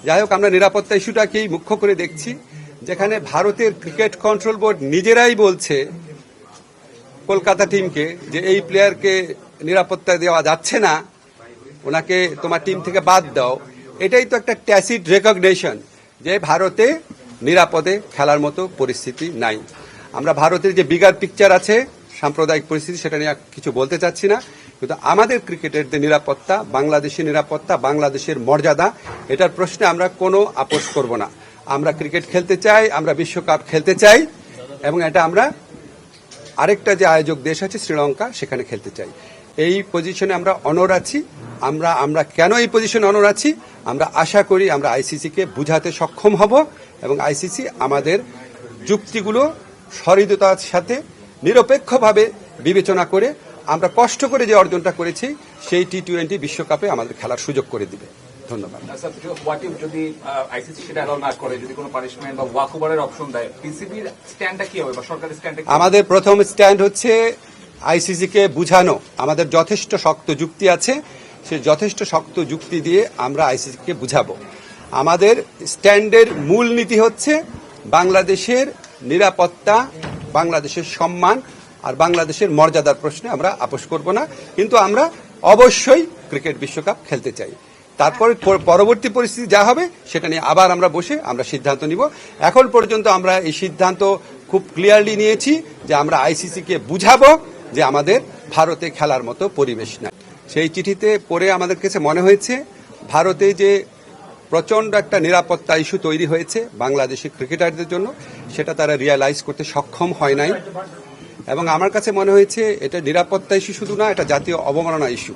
যাই হোক, আমরা নিরাপত্তা ইস্যুটাকেই মুখ্য করে দেখছি, যেখানে ভারতের ক্রিকেট কন্ট্রোল বোর্ড নিজেরাই বলছে কলকাতা টিমকে যে এই প্লেয়ারকে নিরাপত্তা দেওয়া যাচ্ছে না, ওনাকে তোমার টিম থেকে বাদ দাও। এটাই তো একটা ট্যাসিড রেকগনিশন যে ভারতে নিরাপদে খেলার মতো পরিস্থিতি নাই। আমরা ভারতের যে বিগার পিকচার আছে, সাম্প্রদায়িক পরিস্থিতি, সেটা নিয়ে কিছু বলতে চাচ্ছি না, কিন্তু আমাদের ক্রিকেটের নিরাপত্তা, বাংলাদেশের নিরাপত্তা, বাংলাদেশের মর্যাদা, এটার প্রশ্নে আমরা কোনো আপোষ করব না। আমরা ক্রিকেট খেলতে চাই, আমরা বিশ্বকাপ খেলতে চাই, এবং এটা আমরা আরেকটা যে আয়োজক দেশ আছে শ্রীলঙ্কা, সেখানে খেলতে চাই। এই পজিশনে আমরা অনড় আছি। আমরা কেন এই পজিশনে অনড় আছি? আমরা আশা করি আমরা আইসিসিকে বুঝাতে সক্ষম হব, এবং আইসিসি আমাদের যুক্তিগুলো সহৃদতার সাথে নিরপেক্ষভাবে বিবেচনা করে আমরা কষ্ট করে যে অর্জনটা করেছি সেই টি-20 বিশ্বকাপে আমাদের খেলার সুযোগ করে দিবে। ধন্যবাদ। যদি আইসিসি সেটা অ্যালাউ না করে, যদি কোনো পানিশমেন্ট বা ওয়াকওভারের অপশন দেয়, পিসিবির স্ট্যান্ডটা কি হবে বা সরকারের স্ট্যান্ডটা? আমাদের প্রথম স্ট্যান্ড হচ্ছে আইসিসিকে বুঝানো। আমাদের যথেষ্ট শক্ত যুক্তি আছে, সে যথেষ্ট শক্ত যুক্তি দিয়ে আমরা আইসিসিকে বুঝাবো। আমাদের স্ট্যান্ডের মূল নীতি হচ্ছে বাংলাদেশের নিরাপত্তা, বাংলাদেশের সম্মান আর বাংলাদেশের মর্যাদার প্রশ্নে আমরা আপোষ করব না, কিন্তু আমরা অবশ্যই ক্রিকেট বিশ্বকাপ খেলতে চাই। তারপরে পরবর্তী পরিস্থিতি যা হবে সেটা নিয়ে আবার আমরা বসে আমরা সিদ্ধান্ত নিব। এখন পর্যন্ত আমরা এই সিদ্ধান্ত খুব ক্লিয়ারলি নিয়েছি যে আমরা আইসিসিকে বুঝাবো যে আমাদের ভারতে খেলার মতো পরিবেশ না। সেই চিঠিতে পড়ে আমাদের কাছে মনে হয়েছে ভারতে যে প্রচণ্ড একটা নিরাপত্তা ইস্যু তৈরি হয়েছে বাংলাদেশের ক্রিকেটারদের জন্য, সেটা তারা রিয়ালাইজ করতে সক্ষম হয় নাই, এবং আমার কাছে মনে হয়েছে এটা নিরাপত্তা ইস্যু শুধু না, এটা জাতীয় অবমাননা ইস্যু।